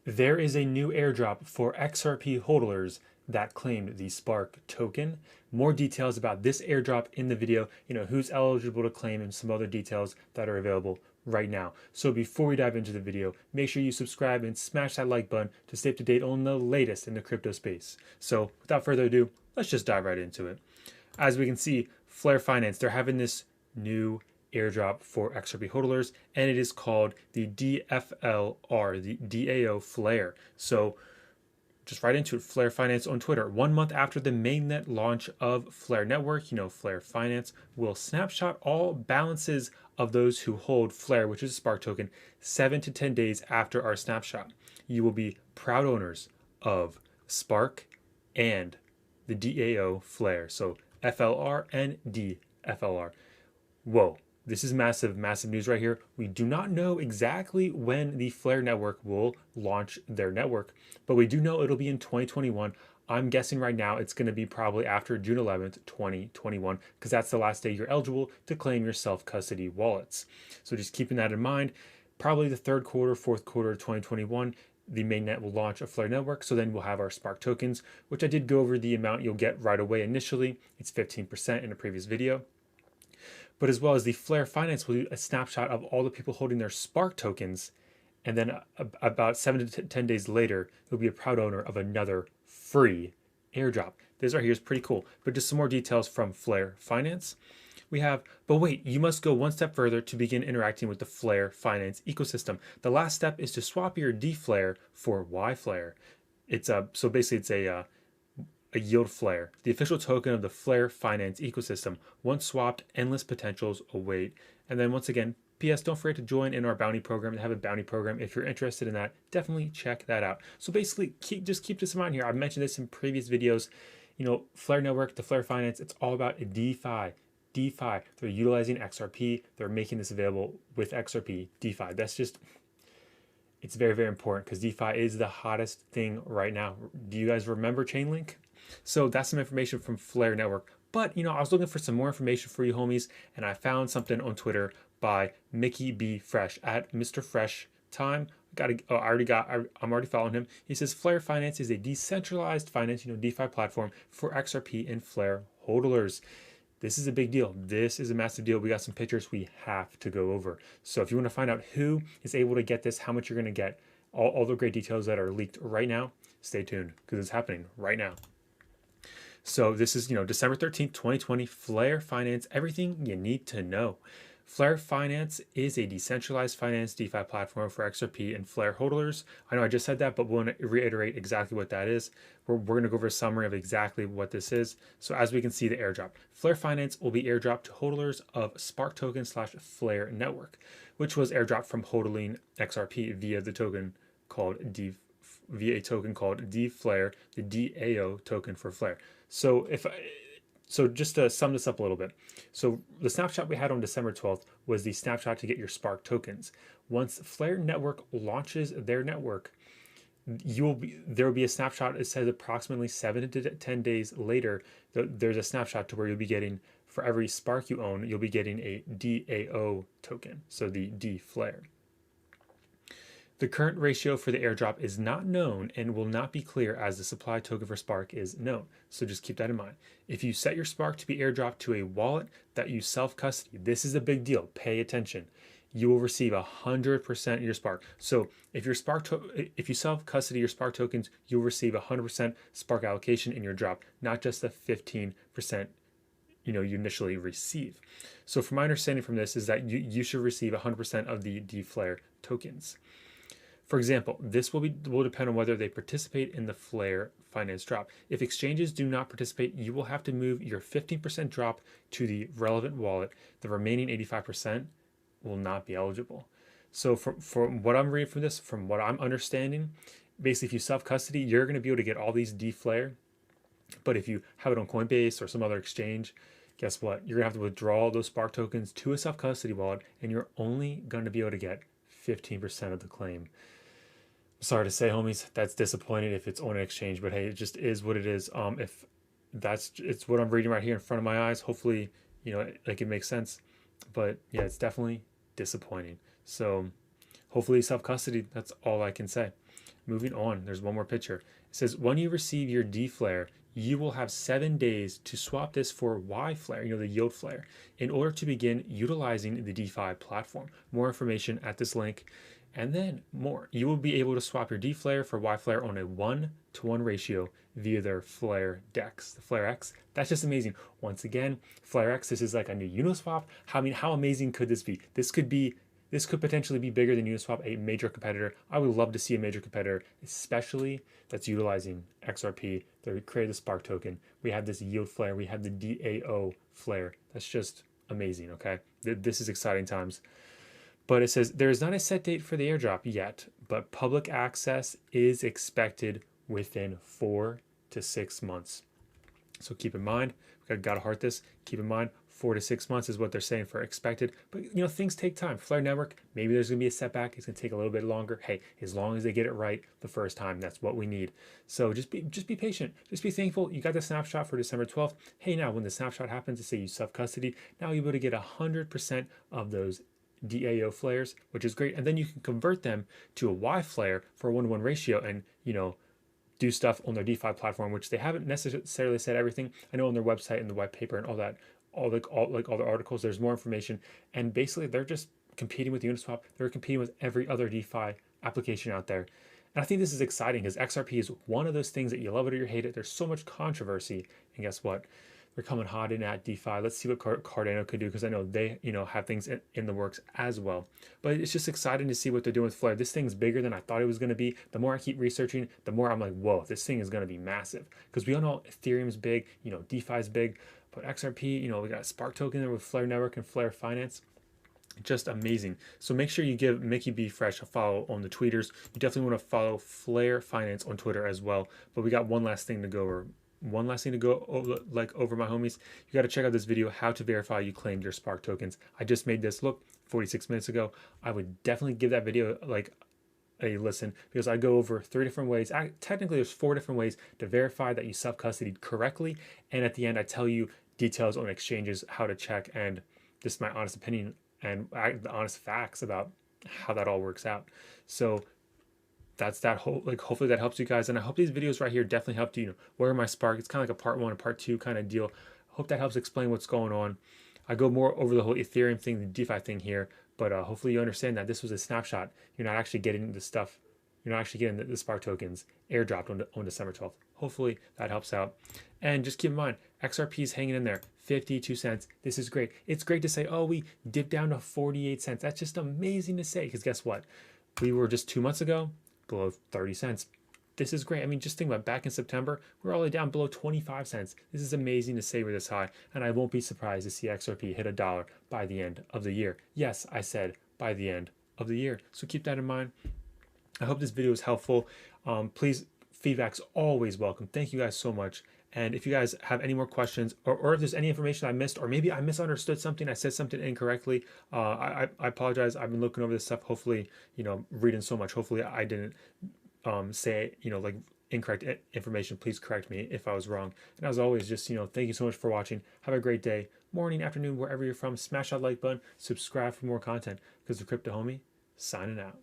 There is a new airdrop for XRP holders that claimed the Spark token. More details about this airdrop in the video, who's eligible to claim and some other details that are available right now. So before we dive into the video, make sure you subscribe and smash that like button to stay up to date on the latest in the crypto space. So without further ado, let's just dive right into it. As we can see, Flare Finance, they're having this new airdrop for XRP holders, and it is called the DFLR, the DAO Flare. So just right into it. Flare Finance on Twitter. 1 month after the mainnet launch of Flare Network, Flare Finance will snapshot all balances of those who hold Flare, which is a Spark token, 7 to 10 days after our snapshot. You will be proud owners of Spark and the DAO Flare. So FLR and DFLR. Whoa, this is massive, massive news right here. We do not know exactly when the Flare network will launch their network, but we do know it'll be in 2021. I'm guessing right now it's going to be probably after June 11th, 2021, because that's the last day you're eligible to claim your self-custody wallets. So just keeping that in mind, probably the third quarter, fourth quarter of 2021, the mainnet will launch a Flare network. So then we'll have our Spark tokens, which I did go over the amount you'll get right away initially. It's 15% in a previous video. But as well as the Flare Finance will do a snapshot of all the people holding their Spark tokens. And then about 7 to 10 days later, you'll be a proud owner of another free airdrop. This right here is pretty cool. But just some more details from Flare Finance. We have, but wait, you must go one step further to begin interacting with the Flare Finance ecosystem. The last step is to swap your DFlare for YFlare. So basically it's a yield flare, the official token of the Flare Finance ecosystem. Once swapped, endless potentials await. And then once again, PS, don't forget to join in our bounty program. They have a bounty program. If you're interested in that, definitely check that out. So basically, just keep this in mind here. I've mentioned this in previous videos. Flare Network, the Flare Finance, it's all about DeFi. DeFi. They're utilizing XRP. They're making this available with XRP. DeFi. It's very, very important because DeFi is the hottest thing right now. Do you guys remember Chainlink? So that's some information from Flare Network. But I was looking for some more information for you homies, and I found something on Twitter by Mickey B Fresh at Mr. Fresh Time. I'm already following him. He says Flare Finance is a decentralized finance, DeFi platform for XRP and Flare holders. This is a big deal. This is a massive deal. We got some pictures we have to go over. So if you want to find out who is able to get this, how much you're going to get, all the great details that are leaked right now, stay tuned because it's happening right now. So this is, December 13th, 2020, Flare Finance, everything you need to know. Flare Finance is a decentralized finance DeFi platform for XRP and Flare holders. I know I just said that, but we'll reiterate exactly what that is. We're going to go over a summary of exactly what this is. So as we can see, the airdrop. Flare Finance will be airdropped to holders of Spark token / Flare network, which was airdropped from hodling XRP via a token called DFlare, the DAO token for Flare. So just to sum this up a little bit. So the snapshot we had on December 12th was the snapshot to get your Spark tokens. Once Flare Network launches their network, there will be a snapshot. It says approximately 7 to 10 days later, there's a snapshot to where you'll be getting, for every Spark you own, you'll be getting a DAO token. So the DFlare. The current ratio for the airdrop is not known and will not be clear as the supply token for Spark is known. So just keep that in mind. If you set your Spark to be airdropped to a wallet that you self-custody, this is a big deal. Pay attention. You will receive 100% of your Spark. So if you self-custody your Spark tokens, you'll receive 100% Spark allocation in your drop, not just the 15% you initially receive. So from my understanding from this is that you should receive 100% of the DFlare tokens. For example, this will depend on whether they participate in the Flare Finance drop. If exchanges do not participate, you will have to move your 15% drop to the relevant wallet. The remaining 85% will not be eligible. So from what I'm reading from this, from what I'm understanding, basically if you self-custody, you're going to be able to get all these DFlare. But if you have it on Coinbase or some other exchange, guess what? You're going to have to withdraw those Spark tokens to a self-custody wallet, and you're only going to be able to get 15% of the claim. Sorry to say, homies, that's disappointing if it's on an exchange, but hey, it just is what it is. If it's what I'm reading right here in front of my eyes, hopefully, it makes sense. But yeah, it's definitely disappointing. So hopefully self-custody. That's all I can say. Moving on, there's one more picture. It says, when you receive your D flare, you will have 7 days to swap this for Y flare, the yield flare, in order to begin utilizing the DeFi platform. More information at this link. And then more, you will be able to swap your D flare for Y flare on a 1-to-1 ratio via their Flare DEX, the Flare X. That's just amazing. Once again, Flare X, this is like a new Uniswap. How amazing could this be? This could potentially be bigger than Uniswap, a major competitor. I would love to see a major competitor, especially that's utilizing XRP. They created the Spark token. We have this yield flare. We have the DAO flare. That's just amazing, okay? This is exciting times. But it says, there is not a set date for the airdrop yet, but public access is expected within 4 to 6 months. So keep in mind, we gotta heart this. Keep in mind, 4 to 6 months is what they're saying for expected. But things take time. Flare Network, maybe there's gonna be a setback. It's gonna take a little bit longer. Hey, as long as they get it right the first time, that's what we need. So just be patient. Just be thankful. You got the snapshot for December 12th. Hey, now when the snapshot happens, to say you self-custody, now you're able to get 100% of those DAO flares, which is great. And then you can convert them to a Y flare for a 1-to-1 ratio and, do stuff on their DeFi platform, which they haven't necessarily said everything. I know on their website and the white paper and all that, all the articles, there's more information. And basically they're just competing with Uniswap. They're competing with every other DeFi application out there. And I think this is exciting because XRP is one of those things that you love it or you hate it. There's so much controversy. And guess what? They're coming hot in at DeFi. Let's see what Cardano could do, because I know they, have things in the works as well. But it's just exciting to see what they're doing with Flare. This thing's bigger than I thought it was going to be. The more I keep researching, the more I'm like, whoa, this thing is going to be massive. Because we all know Ethereum's big, DeFi's big, but XRP, we got a Spark token there with Flare Network and Flare Finance. Just amazing. So make sure you give Mickey B Fresh a follow on the tweeters. You definitely want to follow Flare Finance on Twitter as well. But we got one last thing to go over. Over, my homies. You got to check out this video, how to verify you claimed your Spark tokens. I just made this 46 minutes ago. I would definitely give that video a listen, because I go over 3 different ways. Technically there's 4 different ways to verify that you self-custodied correctly, and at the end I tell you details on exchanges, how to check, and this is my honest opinion and the honest facts about how that all works out. So that's that whole, hopefully that helps you guys. And I hope these videos right here definitely helped you. Where are my Spark? It's kind of like a part 1 and part 2 kind of deal. Hope that helps explain what's going on. I go more over the whole Ethereum thing, the DeFi thing here, but hopefully you understand that this was a snapshot. You're not actually getting the stuff. You're not actually getting the Spark tokens airdropped on December 12th. Hopefully that helps out. And just keep in mind, XRP is hanging in there, 52 cents. This is great. It's great to say, oh, we dipped down to 48 cents. That's just amazing to say, because guess what? We were just 2 months ago below 30 cents. This is great. I mean, just think about back in September, we're all the way down below 25 cents. This is amazing to say we're this high, and I won't be surprised to see XRP hit $1 by the end of the year. Yes, I said by the end of the year. So keep that in mind. I hope this video is helpful. Please, feedback's always welcome. Thank you guys so much. And if you guys have any more questions, or if there's any information I missed, or maybe I misunderstood something, I said something incorrectly, I apologize. I've been looking over this stuff, hopefully, reading so much. Hopefully I didn't say, incorrect information. Please correct me if I was wrong. And as always, just, thank you so much for watching. Have a great day, morning, afternoon, wherever you're from. Smash that like button, subscribe for more content, because the Crypto Homie signing out.